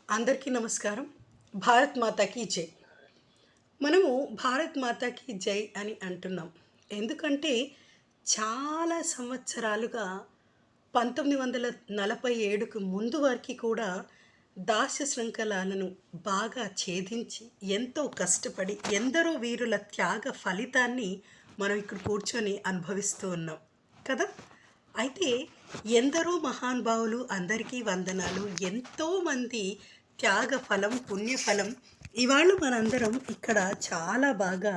అందరికీ నమస్కారం. భారత్ మాతాకి జై. మనము భారత్ మాతాకి జై అని అంటున్నాం. ఎందుకంటే చాలా సంవత్సరాలుగా 1947కు ముందు వరకి కూడా దాస్య శృంఖలాలను బాగా ఛేదించి, ఎంతో కష్టపడి, ఎందరో వీరుల త్యాగ ఫలితాన్ని మనం ఇక్కడ కూర్చొని అనుభవిస్తూ ఉన్నాం కదా! అయితే ఎందరో మహానుభావులు, అందరికీ వందనాలు, ఎంతోమంది త్యాగ ఫలం, పుణ్యఫలం ఇవాళ మనందరం ఇక్కడ చాలా బాగా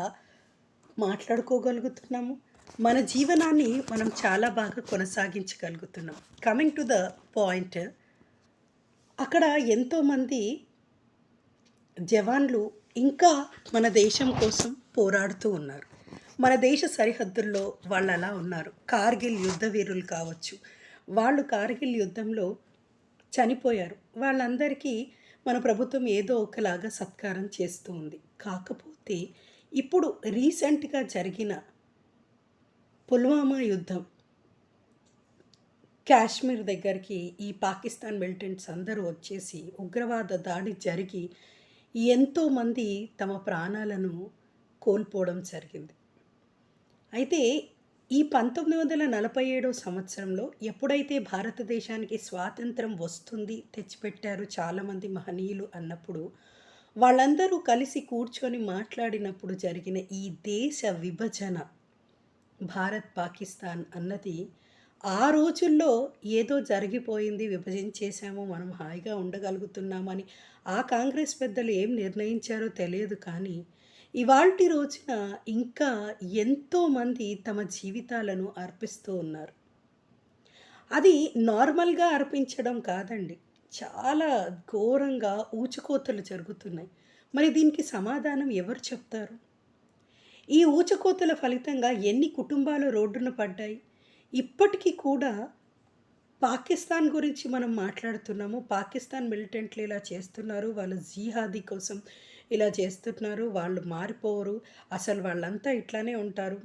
మాట్లాడుకోగలుగుతున్నాము. మన జీవనాన్ని మనం చాలా బాగా కొనసాగించగలుగుతున్నాం. కమింగ్ టు ద పాయింట్, అక్కడ ఎంతోమంది జవాన్లు ఇంకా మన దేశం కోసం పోరాడుతూ ఉన్నారు. మన దేశ సరిహద్దుల్లో వాళ్ళు అలా ఉన్నారు. కార్గిల్ యుద్ధ వీరులు కావచ్చు, వాళ్ళు కార్గిల్ యుద్ధంలో చనిపోయారు. వాళ్ళందరికీ మన ప్రభుత్వం ఏదో ఒకలాగా సత్కారం చేస్తూ ఉంది. కాకపోతే ఇప్పుడు రీసెంట్గా జరిగిన పుల్వామా యుద్ధం, కాశ్మీర్ దగ్గరికి ఈ పాకిస్తాన్ మిలిటెంట్స్ అందరూ వచ్చేసి ఉగ్రవాద దాడి జరిగి ఎంతోమంది తమ ప్రాణాలను కోల్పోవడం జరిగింది. అయితే ఈ 1947 సంవత్సరంలో ఎప్పుడైతే భారతదేశానికి స్వాతంత్రం వస్తుంది, తెచ్చిపెట్టారు చాలామంది మహనీయులు అన్నప్పుడు, వాళ్ళందరూ కలిసి కూర్చొని మాట్లాడినప్పుడు జరిగిన ఈ దేశ విభజన, భారత్ పాకిస్తాన్ అన్నది ఆ రోజుల్లో ఏదో జరిగిపోయింది, విభజించేసాము, మనం హాయిగా ఉండగలుగుతున్నామని ఆ కాంగ్రెస్ పెద్దలు ఏం నిర్ణయించారో తెలియదు. కానీ ఇవాల్టి రోజున ఇంకా ఎంతోమంది తమ జీవితాలను అర్పిస్తూ ఉన్నారు. అది నార్మల్‌గా అర్పించడం కాదండి. చాలా ఘోరంగా ఊచకోతలు జరుగుతున్నాయి. మరి దీనికి సమాధానం ఎవరు చెప్తారు? ఈ ఊచకోతల ఫలితంగా ఎన్ని కుటుంబాలు రోడ్డున పడ్డాయి? ఇప్పటికీ కూడా పాకిస్తాన్ గురించి మనం మాట్లాడుతున్నాము. పాకిస్తాన్ మిలిటెంట్లు ఇలా చేస్తున్నారు, వాళ్ళు జిహాదీ కోసం ఇలా చేస్తున్నారు, వాళ్ళు మారిపోరు, అసలు వాళ్ళంతా ఇట్లానే ఉంటారు.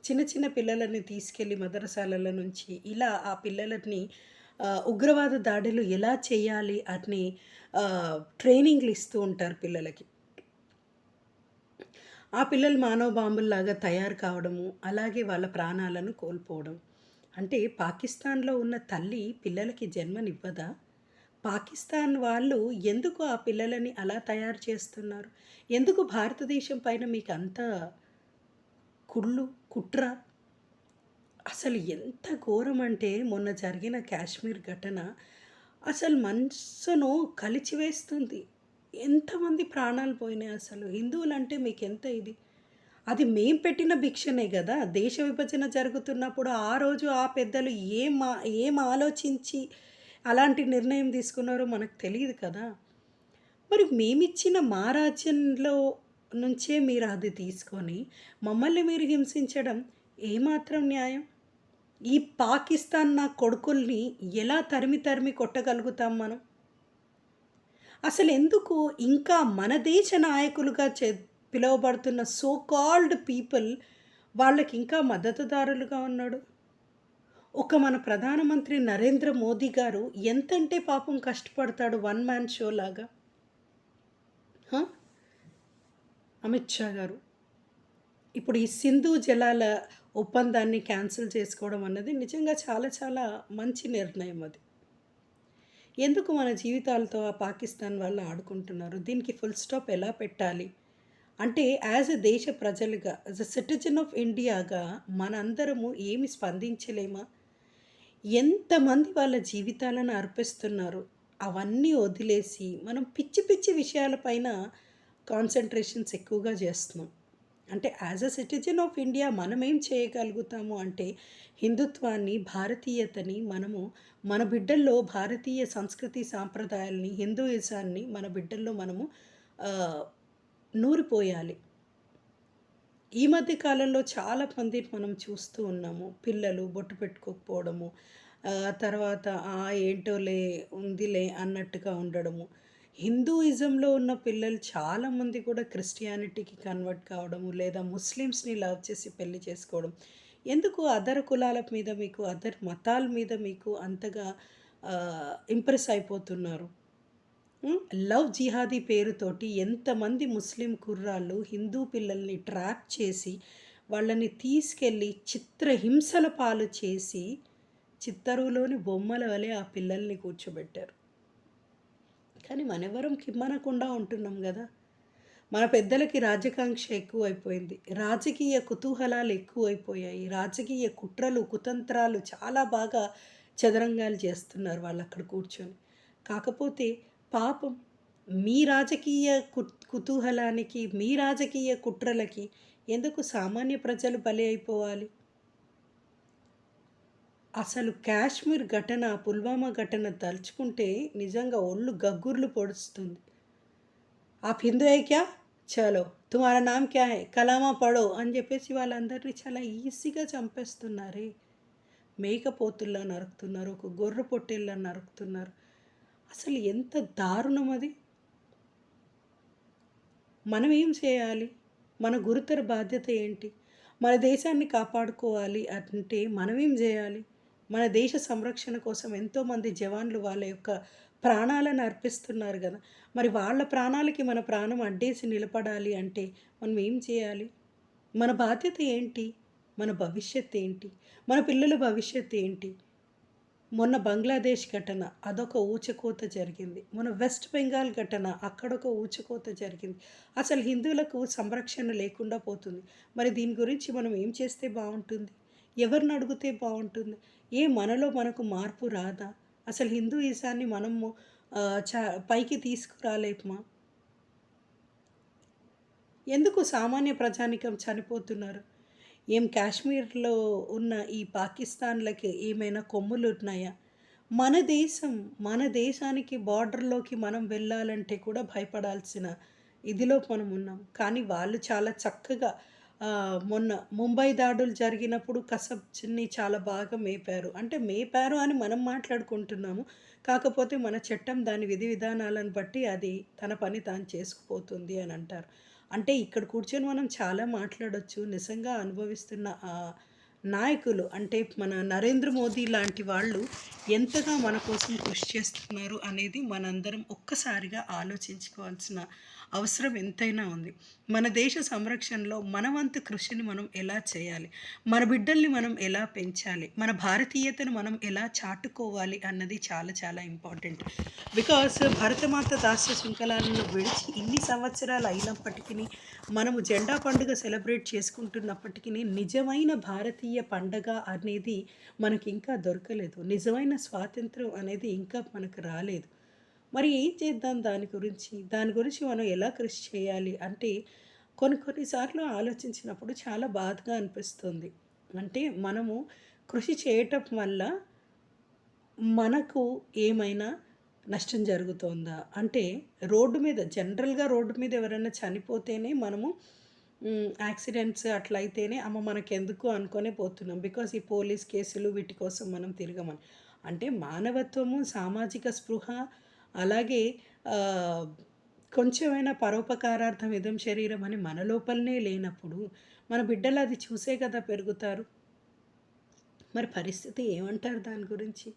చిన్న చిన్న పిల్లలని తీసుకెళ్ళి మదరసాలల నుంచి ఇలా ఆ పిల్లలని ఉగ్రవాద దాడులు ఎలా చేయాలి అని ట్రైనింగ్‌లు ఇస్తూ ఉంటారు పిల్లలకి. ఆ పిల్లలు మానవ బాంబుల్లాగా తయారు కావడము, అలాగే వాళ్ళ ప్రాణాలను కోల్పోవడం. అంటే పాకిస్తాన్‌లో ఉన్న తల్లి పిల్లలకి జన్మనివ్వదా? పాకిస్తాన్ వాళ్ళు ఎందుకు ఆ పిల్లలని అలా తయారు చేస్తున్నారు? ఎందుకు భారతదేశం పైన మీకంత కుట్ర? అసలు ఎంత ఘోరమంటే మొన్న జరిగిన కాశ్మీర్ ఘటన అసలు మనసును కలిచివేస్తుంది. ఎంతమంది ప్రాణాలు పోయినాయి అసలు. హిందువులంటే మీకెంత ఇది? అది మేం పెట్టిన భిక్షనే గదా! దేశ విభజన జరుగుతున్నప్పుడు ఆ రోజు ఆ పెద్దలు ఏం ఆలోచించి అలాంటి నిర్ణయం తీసుకున్నారో మనకు తెలీదు కదా! మరి మేమిచ్చిన మా రాజ్యంలో నుంచే మీరు అది తీసుకొని మమ్మల్ని మీరు హింసించడం ఏమాత్రం న్యాయం? ఈ పాకిస్తాన్ నా కొడుకుల్ని ఎలా తరిమి తరిమి కొట్టగలుగుతాం మనం? అసలెందుకు ఇంకా మన దేశ నాయకులుగా పిలువబడుతున్న సో కాల్డ్ పీపుల్ వాళ్ళకింకా మద్దతుదారులుగా ఉన్నాడు? ఒక మన ప్రధానమంత్రి నరేంద్ర మోదీ గారు ఎంతంటే పాపం కష్టపడతాడు వన్ మ్యాన్ షో లాగా. హ! అమిత్ షా గారు. ఇప్పుడు ఈ సింధు జలాల ఒప్పందాన్ని క్యాన్సిల్ చేసుకోవడం అన్నది నిజంగా చాలా చాలా మంచి నిర్ణయం అది. ఎందుకు మన జీవితాలతో ఆ పాకిస్తాన్ వాళ్ళు ఆడుకుంటున్నారు? దీనికి ఫుల్ స్టాప్ ఎలా పెట్టాలి? అంటే యాజ్ ఎ దేశ ప్రజలుగా, యాజ్ ఎ సిటిజన్ ఆఫ్ ఇండియాగా మనందరము ఏమి స్పందించలేమా? ఎంతమంది వాళ్ళ జీవితాలను అర్పిస్తున్నారు. అవన్నీ వదిలేసి మనం పిచ్చి పిచ్చి విషయాలపైన కాన్సంట్రేషన్స్ ఎక్కువగా చేస్తున్నాం. అంటే as a citizen of India మనమేం చేయగలుగుతాము అంటే హిందుత్వాన్ని, భారతీయతని మనము మన బిడ్డల్లో భారతీయ సంస్కృతి సాంప్రదాయాల్ని, హిందూయిజాన్ని మన బిడ్డల్లో మనము ఆహ్, నూరిపోయాలి. ఈ మధ్య కాలంలో చాలా మందిని మనం చూస్తూ ఉన్నాము. పిల్లలు బొట్టు పెట్టుకోకపోవడము, తర్వాత ఏంటోలే ఉందిలే అన్నట్టుగా ఉండడము. హిందూయిజంలో ఉన్న పిల్లలు చాలామంది కూడా క్రిస్టియానిటీకి కన్వర్ట్ కావడము, లేదా ముస్లిమ్స్‌ని లవ్ చేసి పెళ్లి చేసుకోవడం. ఎందుకు అదర్ కులాల మీద మీకు, అదర్ మతాల మీద మీకు అంతగా ఇంప్రెస్ అయిపోతున్నారు? లవ్ జిహాదీ పేరుతోటి ఎంతమంది ముస్లిం కుర్రాళ్ళు హిందూ పిల్లల్ని ట్రాప్ చేసి వాళ్ళని తీసుకెళ్ళి చిత్రహింసల పాలు చేసి చిత్తరువులోని బొమ్మల వలె ఆ పిల్లల్ని కూర్చోబెట్టారు. కానీ మనెవరం కిమ్మనకుండా ఉంటున్నాం కదా. మన పెద్దలకి రాజకాంక్ష ఎక్కువైపోయింది. రాజకీయ కుతూహలాలు ఎక్కువైపోయాయి. రాజకీయ కుట్రలు, కుతంత్రాలు చాలా బాగా చదరంగాలు చేస్తున్నారు వాళ్ళక్కడ కూర్చొని. కాకపోతే పాపం మీ రాజకీయ కుతూహలానికి, మీ రాజకీయ కుట్రలకి ఎందుకు సామాన్య ప్రజలు బలి అయిపోవాలి? అసలు కాశ్మీర్ ఘటన, పుల్వామా ఘటన తలుచుకుంటే నిజంగా ఒళ్ళు గగ్గుర్లు పొడుస్తుంది. आप हिंदू है क्या? చలో తుమారా నామ్ క్యా హై? కలామా పడో అని చెప్పేసి వాళ్ళందరినీ చాలా ఈజీగా చంపేస్తున్నారే. మేకపోతుల్లా నరుకుతున్నారు. ఒక గొర్రె పొట్టేల్లా నరుకుతున్నారు. అసలు ఎంత దారుణం అది. మనం ఏం చేయాలి? మన గురుతర బాధ్యత ఏంటి? మన దేశాన్ని కాపాడుకోవాలి అంటే మనమేం చేయాలి? మన దేశ సంరక్షణ కోసం ఎంతోమంది జవాన్లు వాళ్ళ యొక్క ప్రాణాలను అర్పిస్తున్నారు కదా. మరి వాళ్ళ ప్రాణాలకి మన ప్రాణం అడ్డేసి నిలబడాలి అంటే మనం ఏం చేయాలి? మన బాధ్యత ఏంటి? మన భవిష్యత్ ఏంటి? మన పిల్లల భవిష్యత్ ఏంటి? మొన్న బంగ్లాదేశ్ ఘటన అదొక ఊచకోత జరిగింది. మొన్న వెస్ట్ బెంగాల్ ఘటన అక్కడొక ఊచకోత జరిగింది. అసలు హిందువులకు సంరక్షణ లేకుండా పోతుంది. మరి దీని గురించి మనం ఏం చేస్తే బావుంటుంది? ఎవరిని అడిగితే బావుంటుంది? మనలో మనకు మార్పు రాదా? అసలు హిందూయిజాన్ని మనము పైకి తీసుకురాలేమా? ఎందుకు సామాన్య ప్రజానీకం చనిపోతున్నారు? కాశ్మీర్‌లో ఉన్న ఈ పాకిస్తాన్‌లకి ఏమైనా కొమ్ములున్నాయా? మన దేశం, మన దేశానికి బార్డర్‌లోకి మనం వెళ్ళాలంటే కూడా భయపడాల్సిన ఇదిలో మనం ఉన్నాం. కానీ వాళ్ళు చాలా చక్కగా మొన్న ముంబై దాడులు జరిగినప్పుడు కసబ్‌ని చాలా బాగా మేపారు. అంటే మేపారు అని మనం మాట్లాడుకుంటున్నాము. కాకపోతే మన చట్టం దాని విధి విధానాలను బట్టి అది తన పని తాను చేసుకుపోతుంది అని అంటారు. అంటే ఇక్కడ కూర్చొని మనం చాలా మాట్లాడొచ్చు. నిజంగా అనుభవిస్తున్న నాయకులు అంటే మన నరేంద్ర మోదీ లాంటి వాళ్ళు ఎంతగా మన కోసం కృషి చేస్తున్నారు అనేది మనందరం ఒక్కసారిగా ఆలోచించుకోవాల్సిన అవసరం ఎంతైనా ఉంది. మన దేశ సంరక్షణలో మన వంతు కృషిని మనం ఎలా చేయాలి? మన బిడ్డల్ని మనం ఎలా పెంచాలి? మన భారతీయతను మనం ఎలా చాటుకోవాలి అన్నది చాలా చాలా ఇంపార్టెంట్. బికాస్ భరతమాత దాస్య శృంఖలాలను విడిచి ఇన్ని సంవత్సరాలు అయినప్పటికీ మనము జెండా పండుగ సెలబ్రేట్ చేసుకుంటున్నప్పటికీ నిజమైన భారతీయ పండగ అనేది మనకి ఇంకా దొరకలేదు. నిజమైన స్వాతంత్రం అనేది ఇంకా మనకు రాలేదు. మరి ఏం చేద్దాం దాని గురించి? దాని గురించి మనం ఎలా కృషి చేయాలి అంటే కొన్ని సార్లు ఆలోచించినప్పుడు చాలా బాధగా అనిపిస్తుంది. అంటే మనము కృషి చేయటం వల్ల మనకు ఏమైనా నష్టం జరుగుతోందా? అంటే జనరల్‌గా రోడ్డు మీద ఎవరైనా చనిపోతేనే మనము యాక్సిడెంట్స్ అట్లా అయితేనే అమ్మ మనకెందుకు అనుకునే పోతున్నాం. బికాజ్ ఈ పోలీస్ కేసులు వీటి కోసం మనం తిరగమని. అంటే మానవత్వము, సామాజిక స్పృహ అలాగే ఆహ్, కొంచెమైనా పరోపకారార్థం ఇదం శరీరం అని మన లోపలనే లేనప్పుడు మన బిడ్డలు అది చూసే కదా పెరుగుతారు. మరి పరిస్థితి ఏమంటారు దాని గురించి?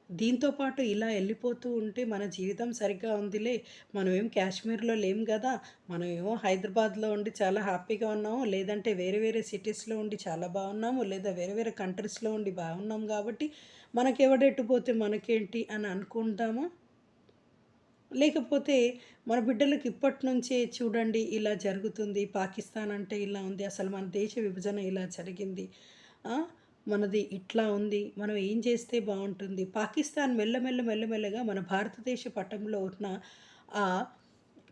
దీంతో పాటు ఇలా వెళ్ళిపోతూ ఉంటే మన జీవితం సరిగ్గా ఉందిలే. మనమేం కాశ్మీర్‌లో లేము గదా! మనమేమో హైదరాబాద్‌లో ఉండి చాలా హ్యాపీగా ఉన్నాము. లేదంటే వేరే వేరే సిటీస్‌లో ఉండి చాలా బాగున్నాము. లేదా వేరే వేరే కంట్రీస్‌లో ఉండి బాగున్నాం గాబట్టి మనకెవడెటు పోతే మనకేంటి అని అనుకుంటామా? లేకపోతే మన బిడ్డలకి ఇప్పటినుంచే చూడండి ఇలా జరుగుతుంది. పాకిస్తాన్ అంటే ఇలా ఉంది. అసలు మన దేశ విభజన ఇలా జరిగింది. ఆ! మనది ఇట్లా ఉంది. మనం ఏం చేస్తే బావుంటుంది? పాకిస్తాన్ మెల్లమెల్లగా మన భారతదేశ పటంలో ఉన్న ఆహ్,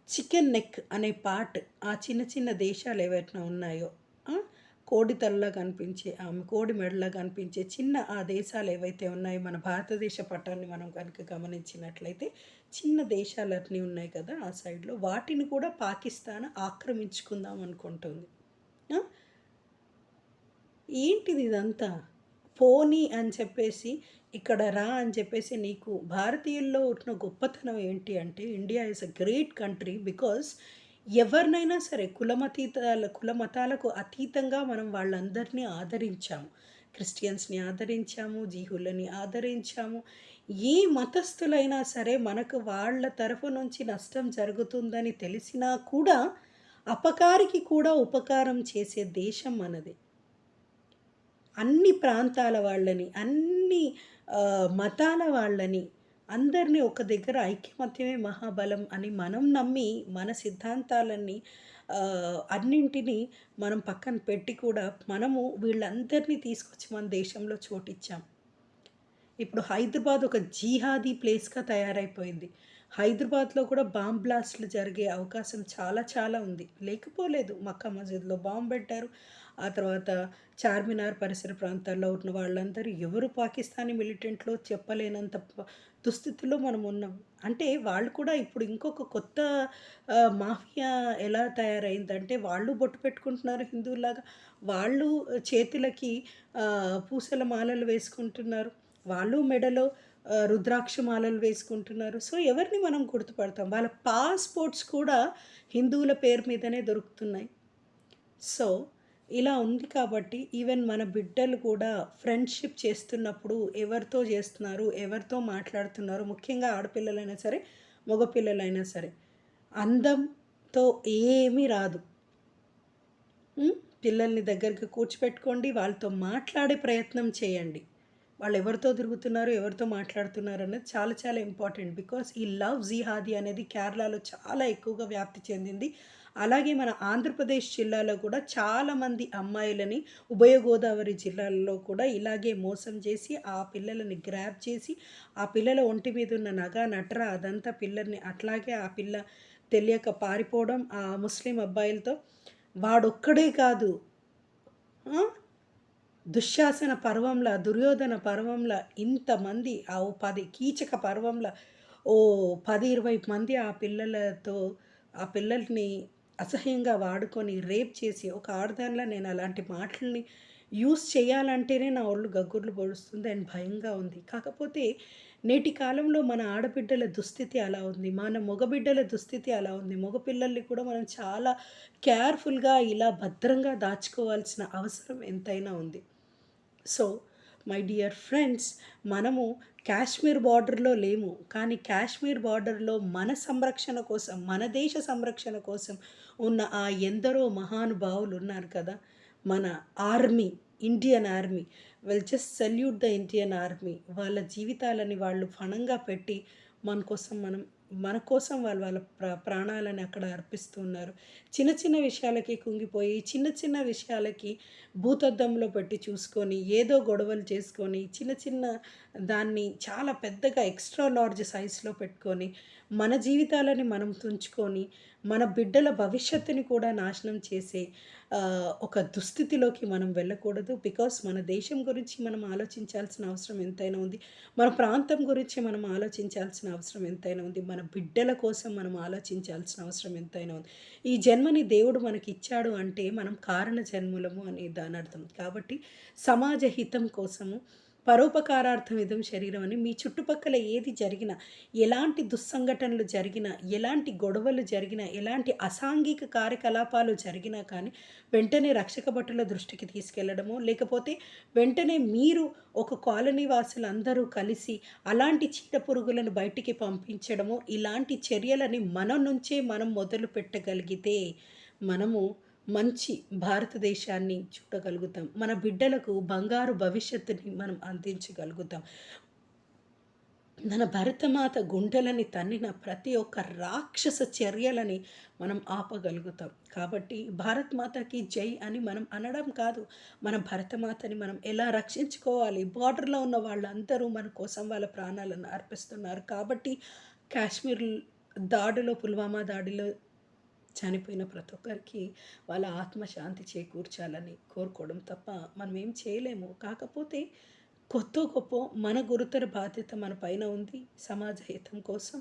చికెన్ నెక్ అనే పార్ట్ ఆ చిన్న చిన్న దేశాలు ఏవైతే ఉన్నాయో ఆ! కోడి తలలా కనిపించే కోడి మెడలా కనిపించే చిన్న ఆ దేశాలు ఏవైతే ఉన్నాయో మన భారతదేశ పటాన్ని మనం కనుక గమనించినట్లయితే చిన్న దేశాలన్నీ ఉన్నాయి కదా! ఆ సైడ్‌లో వాటిని కూడా పాకిస్తాన్ ఆక్రమించుకుందాం అనుకుంటుంది. ఆ! ఏంటిది ఇదంతా? పోనీ అని చెప్పేసి, ఇక్కడ రా అని చెప్పేసి నీకు భారతీయుల్లో ఉన్న గొప్పతనం ఏంటి అంటే, India is a great country because ఎవరినైనా సరే కుల మతాలకు అతీతంగా మనం వాళ్ళందరినీ ఆదరించాము. క్రిస్టియన్స్‌ని ఆదరించాము, జీహులని ఆదరించాము. ఏ మతస్థులైనా సరే మనకు వాళ్ళ తరఫు నుంచి నష్టం జరుగుతుందని తెలిసినా కూడా అపకారికి కూడా ఉపకారం చేసే దేశం మనది. అన్ని ప్రాంతాల వాళ్ళని, అన్ని మతాల వాళ్ళని, అందరిని ఒక దగ్గర ఐకమత్యమే మహాబలం అని మనం నమ్మి, మన సిద్ధాంతాలన్నీ అన్నింటిని మనం పక్కన పెట్టి కూడా మనము వీళ్ళందరినీ తీసుకొచ్చి మన దేశంలో చోటిచ్చాం. ఇప్పుడు హైదరాబాద్ ఒక జిహాదీ ప్లేస్‌గా తయారైపోయింది. హైదరాబాద్‌లో కూడా బాంబ్ బ్లాస్ట్‌లు జరిగే అవకాశం చాలా చాలా ఉంది. లేకపోలేదు. మక్కా మసీద్‌లో బాంబ్ పెట్టారు. ఆ తర్వాత చార్మినార్ పరిసర ప్రాంతాల్లో ఉన్న వాళ్ళందరూ ఎవరు పాకిస్తానీ మిలిటెంట్‌లో చెప్పలేనంత దుస్థితిలో మనం ఉన్నాం. అంటే వాళ్ళు కూడా ఇప్పుడు ఇంకొక కొత్త మాఫియా ఎలా తయారైందంటే వాళ్ళు బొట్టు పెట్టుకుంటున్నారు హిందువుల్లాగా. వాళ్ళు చేతులకి పూసల మాలలు వేసుకుంటున్నారు. వాళ్ళు మెడలో రుద్రాక్ష మాలలు వేసుకుంటున్నారు. సో, ఎవరిని మనం గుర్తుపడతాం? వాళ్ళ పాస్‌పోర్ట్స్ కూడా హిందువుల పేరు మీదనే దొరుకుతున్నాయి. సో, ఇలా ఉంది కాబట్టి ఈవెన్ మన బిడ్డలు కూడా ఫ్రెండ్‌షిప్ చేస్తున్నప్పుడు ఎవరితో చేస్తున్నారు? ఎవరితో మాట్లాడుతున్నారు? ముఖ్యంగా ఆడపిల్లలైనా సరే, మగపిల్లలైనా సరే. అందంతో ఏమీ రాదు. హ్మ్. పిల్లల్ని దగ్గరికి కూర్చోపెట్టుకోండి. వాళ్ళతో మాట్లాడే ప్రయత్నం చేయండి. వాళ్ళెవరితో తిరుగుతున్నారు, ఎవరితో మాట్లాడుతున్నారు అనేది చాలా చాలా ఇంపార్టెంట్. బికాస్ ఈ లవ్ జిహాదీ అనేది కేరళలో చాలా ఎక్కువగా వ్యాప్తి చెందింది. అలాగే మన ఆంధ్రప్రదేశ్ జిల్లాలో కూడా చాలామంది అమ్మాయిలని ఉభయ గోదావరి జిల్లాల్లో కూడా ఇలాగే మోసం చేసి, ఆ పిల్లలని గ్రాబ్ చేసి, ఆ పిల్లల ఒంటి మీద ఉన్న నగ, నట్ర అదంతా పిల్లల్ని అట్లాగే ఆ పిల్ల తెలియక పారిపోవడం ఆ ముస్లిం అబ్బాయిలతో. వాడొక్కడే కాదు. ఆ! దుశ్శాసన పర్వంలా, దుర్యోధన పర్వంలా ఇంతమంది ఓ 10 కీచక పర్వంలా ఓ 10, 20 మంది ఆ పిల్లలతో ఆ పిల్లల్ని అసహ్యంగా వాడుకొని రేప్ చేసి ఒక ఆడదానిలా నేను అలాంటి మాటలని యూజ్ చేయాలంటేనే నా ఒళ్ళు గగ్గుర్లు పొడుస్తుంది అండ్ భయంగా ఉంది. కాకపోతే నేటి కాలంలో మన ఆడబిడ్డల దుస్థితి అలా ఉంది. మన మగబిడ్డల దుస్థితి అలా ఉంది. మగపిల్లల్ని కూడా మనం చాలా కేర్‌ఫుల్‌గా ఇలా భద్రంగా దాచుకోవాల్సిన అవసరం ఎంతైనా ఉంది. సో, మై డియర్ ఫ్రెండ్స్, మనము కాశ్మీర్ బార్డర్‌లో లేము. కానీ కాశ్మీర్ బార్డర్‌లో మన సంరక్షణ కోసం, మన దేశ సంరక్షణ కోసం ఉన్న ఆ ఎందరో మహానుభావులు ఉన్నారు కదా! మన army, Indian army. Will just salute the Indian army. వాళ్ళ జీవితాలని వాళ్ళు పణంగా పెట్టి మన కోసం వాళ్ళు వాళ్ళ ప్రాణాలని అక్కడ అర్పిస్తూ ఉన్నారు. చిన్న చిన్న విషయాలకి కుంగిపోయి, చిన్న చిన్న విషయాలకి భూతద్దంలో పెట్టి చూసుకొని, ఏదో గొడవలు చేసుకొని, చిన్న చిన్న దాన్ని చాలా పెద్దగా ఎక్స్ట్రా లార్జ్ సైజ్‌లో పెట్టుకొని, మన జీవితాలని మనం తుంచుకొని, మన బిడ్డల భవిష్యత్తుని కూడా నాశనం చేసే ఒక దుస్థితిలోకి మనం వెళ్ళకూడదు. బికాస్ మన దేశం గురించి మనం ఆలోచించాల్సిన అవసరం ఎంతైనా ఉంది. మన ప్రాంతం గురించి మనం ఆలోచించాల్సిన అవసరం ఎంతైనా ఉంది. మన బిడ్డల కోసం మనం ఆలోచించాల్సిన అవసరం ఎంతైనా ఉంది. ఈ జన్మని దేవుడు మనకిచ్చాడు అంటే మనం కారణ జన్ములము అని దానర్థం. కాబట్టి సమాజ హితం కోసము పరోపకారార్థం ఇదం శరీరం అని మీ చుట్టుపక్కల ఏది జరిగినా, ఎలాంటి దుస్సంఘటనలు జరిగినా, ఎలాంటి గొడవలు జరిగినా, ఎలాంటి అసాంఘిక కార్యకలాపాలు జరిగినా కానీ వెంటనే రక్షక భటుల దృష్టికి తీసుకెళ్లడమో, లేకపోతే వెంటనే మీరు ఒక కాలనీ వాసులందరూ కలిసి అలాంటి చీడపురుగులను బయటికి పంపించడమో, ఇలాంటి చర్యలని మన నుంచే మనం మొదలు పెట్టగలిగితే మనము మంచి భారతదేశాన్ని చూడగలుగుతాం. మన బిడ్డలకు బంగారు భవిష్యత్తుని మనం అందించగలుగుతాం. మన భరతమాత గుండెలని తన్నిన ప్రతి ఒక్క రాక్షస చర్యలని మనం ఆపగలుగుతాం. కాబట్టి భారత్ మాతాకి జై అని మనం అనడం కాదు. మన భరతమాతని మనం ఎలా రక్షించుకోవాలి, బార్డర్‌లో ఉన్న వాళ్ళందరూ మన కోసం వాళ్ళ ప్రాణాలను అర్పిస్తున్నారు. కాబట్టి కాశ్మీర్ దాడిలో, పుల్వామా దాడిలో చనిపోయిన ప్రతి ఒక్కరికి వాళ్ళ ఆత్మశాంతి చేకూర్చాలని కోరుకోవడం తప్ప మనం ఏం చేయలేము. కాకపోతే కొద్దో గొప్పో మన గురుతర బాధ్యత మన పైన ఉంది. సమాజ హితం కోసం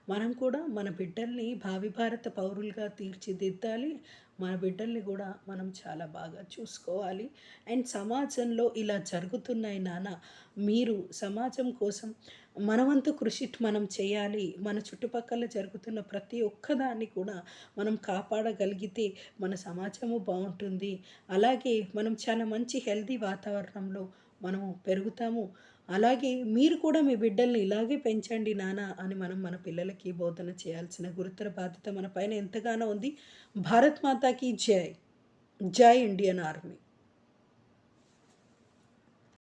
మనం కూడా మన బిడ్డల్ని భావి భారత పౌరులుగా తీర్చిదిద్దాలి. మన బిడ్డల్ని కూడా మనం చాలా బాగా చూసుకోవాలి. అండ్ సమాజంలో ఇలా జరుగుతున్నాయి నాన్న, మీరు సమాజం కోసం మనవంతు కృషి మనం చేయాలి. మన చుట్టుపక్కల జరుగుతున్న ప్రతి ఒక్కదాన్ని కూడా మనం కాపాడగలిగితే మన సమాజము బావుంటుంది. అలాగే మనం చాలా మంచి హెల్తీ వాతావరణంలో మనము పెరుగుతాము. అలాగే మీరు కూడా మీ బిడ్డల్ని ఇలాగే పెంచండి నాన్న అని మనం మన పిల్లలకి బోధన చేయాల్సిన గురుతర బాధ్యత మన పైన ఎంతగానో ఉంది. భారత్ మాతాకి జై. జై ఇండియన్ ఆర్మీ.